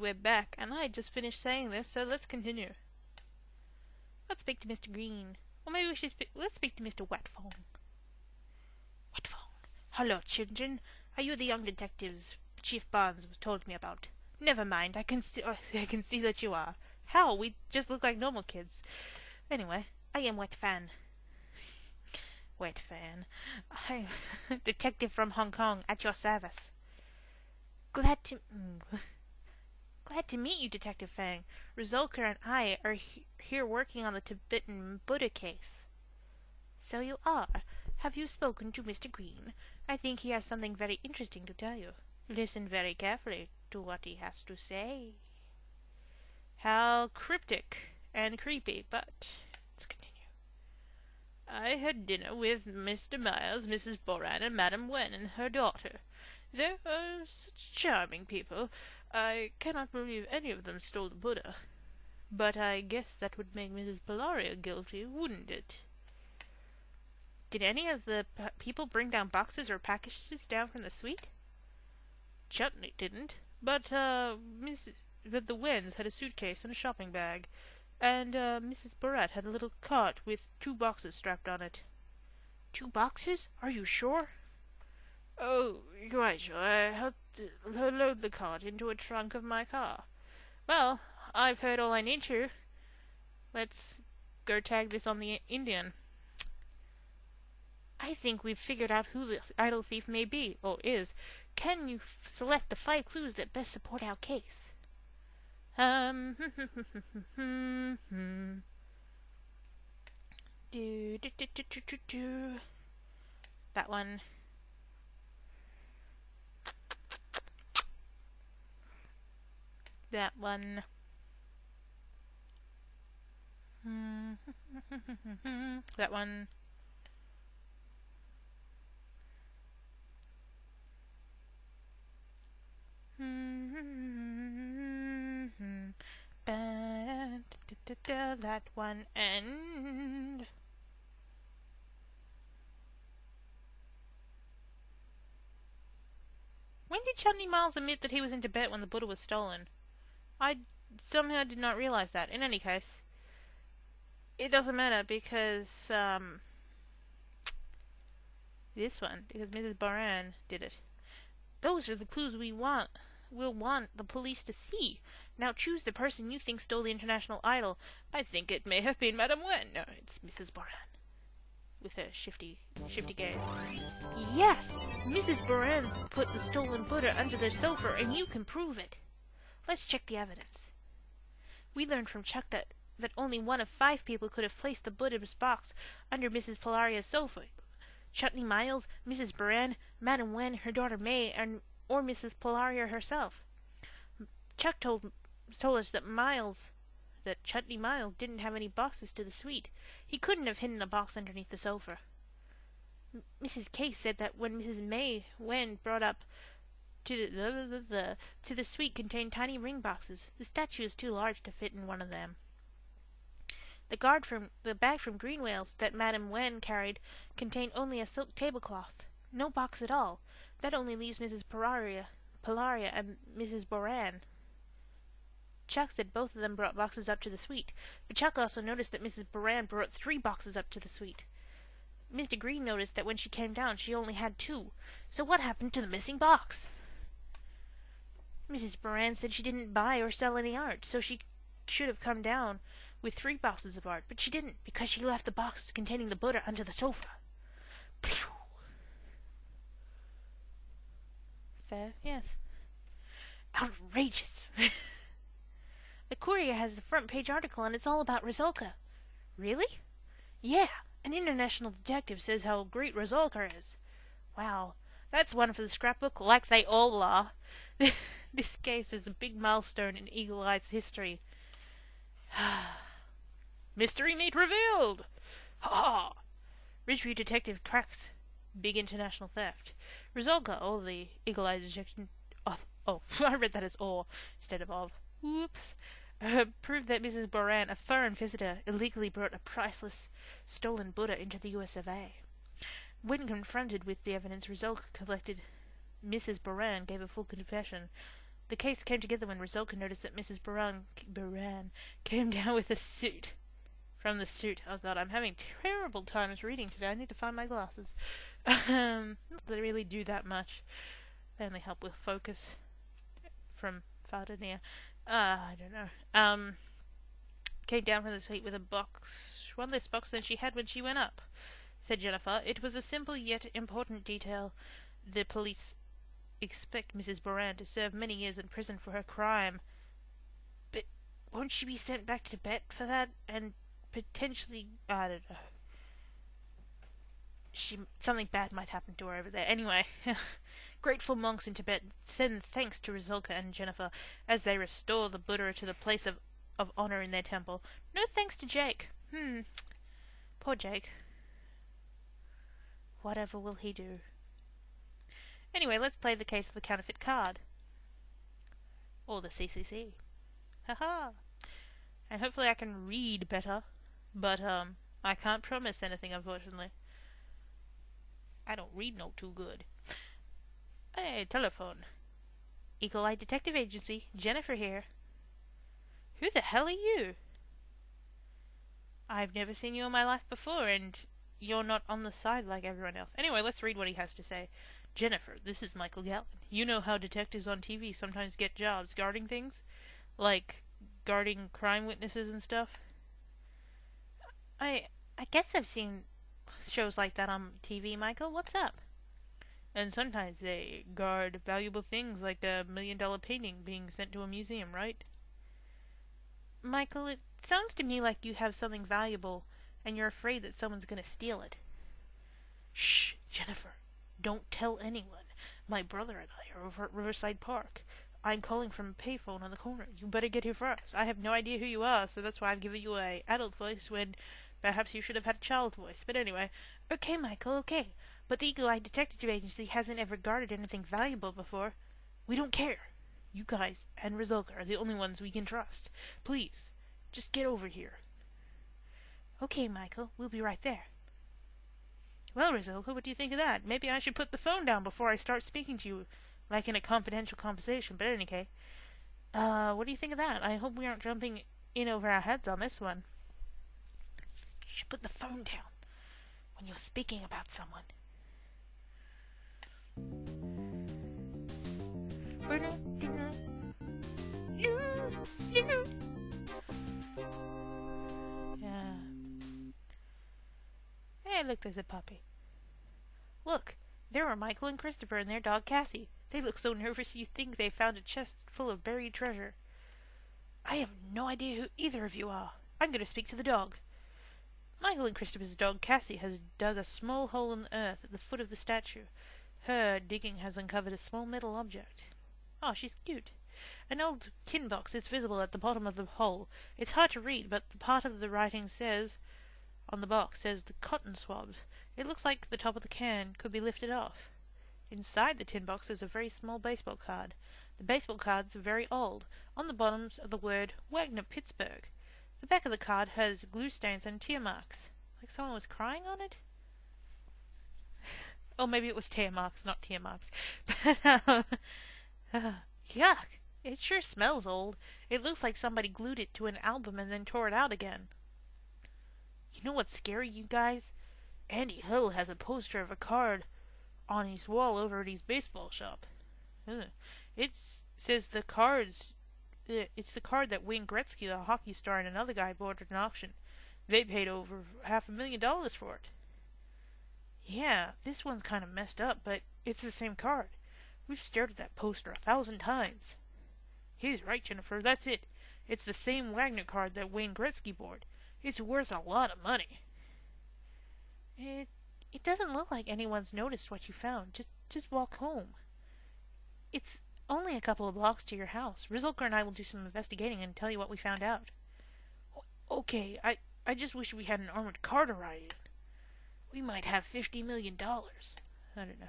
right, we're back, and I just finished saying this, so let's continue. Let's speak to Mr. Green. Or maybe we should let's speak to Mr. Wetfong. Wetfong. Hello, children. Are you the young detectives Chief Barnes told me about? Never mind, I can see that you are. Hell, we just look like normal kids. Anyway, I am Wetfan. Wetfan. I'm a detective from Hong Kong, at your service. Glad to meet you, Detective Fang. Resulka and I are here working on the Tibetan Buddha case. So you are. Have you spoken to Mr. Green? I think he has something very interesting to tell you. Listen very carefully to what he has to say. How cryptic and creepy, but let's continue. I had dinner with Mr. Miles, Mrs. Boran, and Madame Wen and her daughter. They are such charming people. I cannot believe any of them stole the Buddha. But I guess that would make Mrs. Polaria guilty, wouldn't it? Did any of the people bring down boxes or packages down from the suite? Chutney didn't, but the Wens had a suitcase and a shopping bag, and Mrs. Barrett had a little cart with 2 boxes strapped on it. 2 boxes? Are you sure? Oh, quite sure. I helped her load the cart into a trunk of my car. Well, I've heard all I need to. Let's go tag this on the Indian. I think we've figured out who the idol thief may be, or is. Can you select the 5 clues that best support our case? That one. That one. That one. That one, and when did Chutney Miles admit that he was in Tibet when the Buddha was stolen? I somehow did not realize that. In any case, it doesn't matter because this one, because Mrs. Baran did it. Those are the clues we'll want the police to see. Now choose the person you think stole the international idol. I think it may have been Madame Wen. No, it's Mrs. Baran. With a shifty gaze. Yes! Mrs. Baran put the stolen Buddha under the sofa, and you can prove it. Let's check the evidence. We learned from Chuck that only 1 of 5 people could have placed the Buddha's box under Mrs. Polaria's sofa. Chutney Miles, Mrs. Baran, Madame Wen, her daughter May, or Mrs. Polaria herself. Chuck told us that Chutney Miles didn't have any boxes to the suite. He couldn't have hidden a box underneath the sofa. Mrs. Case said that when Mrs. May Wen brought up to the suite contained tiny ring boxes. The statue is too large to fit in one of them. The bag from Greenwales that Madame Wen carried contained only a silk tablecloth. No box at all. That only leaves Mrs. Polaria and Mrs. Boran. Chuck said both of them brought boxes up to the suite, but Chuck also noticed that Mrs. Boran brought 3 boxes up to the suite. Mr. Green noticed that when she came down she only had 2. So what happened to the missing box? Mrs. Boran said she didn't buy or sell any art, so she should have come down with 3 boxes of art, but she didn't, because she left the box containing the Buddha under the sofa. Pew! So, yes. Outrageous! The Courier has a front-page article, and it's all about Resulka. Really? Yeah, an international detective says how great Resulka is. Wow, that's one for the scrapbook, like they all are. This case is a big milestone in Eagle Eye's history. Mystery meat revealed! Ha! Ridgeview detective cracks big international theft. Resulka, the Eagle Eye detection. Oh, I read that as or instead of. Whoops. Proved that Mrs. Boran, a foreign visitor, illegally brought a priceless stolen Buddha into the US of A. When confronted with the evidence Resulka collected, Mrs. Boran gave a full confession. The case came together when Resulka noticed that Mrs. Baran came down with a suit. From the suit. Oh god, I'm having terrible times reading today. I need to find my glasses. Not that they really do that much. They only help with focus from far to near. I don't know. Came down from the suite with a box. One less box than she had when she went up, said Jennifer. It was a simple yet important detail. The police expect Mrs. Baran to serve many years in prison for her crime. But won't she be sent back to Tibet for that? And potentially, I don't know. Something bad might happen to her over there. Anyway, grateful monks in Tibet send thanks to Resulka and Jennifer as they restore the Buddha to the place of honor in their temple. No thanks to Jake. Poor Jake. Whatever will he do? Anyway, let's play the case of the counterfeit card. Or the CCC. Haha. And hopefully I can read better. But, I can't promise anything, unfortunately. I don't read no too good. Hey, telephone. Eagle Eye Detective Agency. Jennifer here. Who the hell are you? I've never seen you in my life before, and you're not on the side like everyone else. Anyway, let's read what he has to say. Jennifer, this is Michael Gallen. You know how detectives on TV sometimes get jobs guarding things? Like guarding crime witnesses and stuff? I guess I've seen shows like that on TV, Michael. What's up? And sometimes they guard valuable things like a $1 million painting being sent to a museum, right? Michael, it sounds to me like you have something valuable and you're afraid that someone's going to steal it. Shh, Jennifer. Don't tell anyone. My brother and I are over at Riverside Park. I'm calling from a payphone on the corner. You better get here first. I have no idea who you are, so that's why I've given you a adult voice when perhaps you should have had a child voice. But anyway, okay, Michael, okay. But the Eagle Eye Detective Agency hasn't ever guarded anything valuable before. We don't care. You guys and Resulka are the only ones we can trust. Please, just get over here. Okay, Michael, we'll be right there. Well, Resulka, what do you think of that? Maybe I should put the phone down before I start speaking to you, like in a confidential conversation, but in any case. What do you think of that? I hope we aren't jumping in over our heads on this one. You should put the phone down when you're speaking about someone. Yeah. Hey, look, there's a puppy. Look, there are Michael and Christopher and their dog Cassie. They look so nervous you think they found a chest full of buried treasure. I have no idea who either of you are. I'm going to speak to the dog. Michael and Christopher's dog Cassie has dug a small hole in the earth at the foot of the statue. Her digging has uncovered a small metal object. Oh, she's cute. An old tin box is visible at the bottom of the hole. It's hard to read, but the part of the writing on the box says the cotton swabs. It looks like the top of the can could be lifted off. Inside the tin box is a very small baseball card. The baseball card's very old. On the bottoms are the word Wagner Pittsburgh. The back of the card has glue stains and tear marks. Like someone was crying on it? Or maybe it was tear marks, not tear marks. But, yuck! It sure smells old. It looks like somebody glued it to an album and then tore it out again. You know what's scary, you guys? Andy Hill has a poster of a card on his wall over at his baseball shop. It says the cards... It's the card that Wayne Gretzky, the hockey star, and another guy bought at an auction. They paid over $500,000 for it. Yeah, this one's kind of messed up, but it's the same card. We've stared at that poster 1,000 times. He's right, Jennifer, that's it. It's the same Wagner card that Wayne Gretzky bought. It's worth a lot of money. It doesn't look like anyone's noticed what you found. Just walk home. It's only a couple of blocks to your house. Resulka and I will do some investigating and tell you what we found out. Okay, I just wish we had an armored car to ride in. We might have $50 million. I don't know.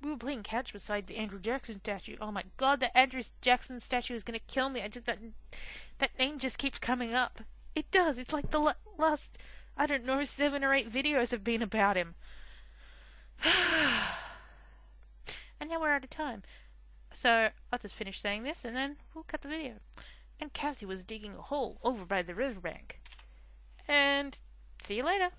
We were playing catch beside the Andrew Jackson statue. Oh my god, the Andrew Jackson statue is gonna kill me. That name just keeps coming up. It does. It's like the last, I don't know, 7 or 8 videos have been about him. And now we're out of time. So I'll just finish saying this and then we'll cut the video. And Cassie was digging a hole over by the riverbank. And see you later.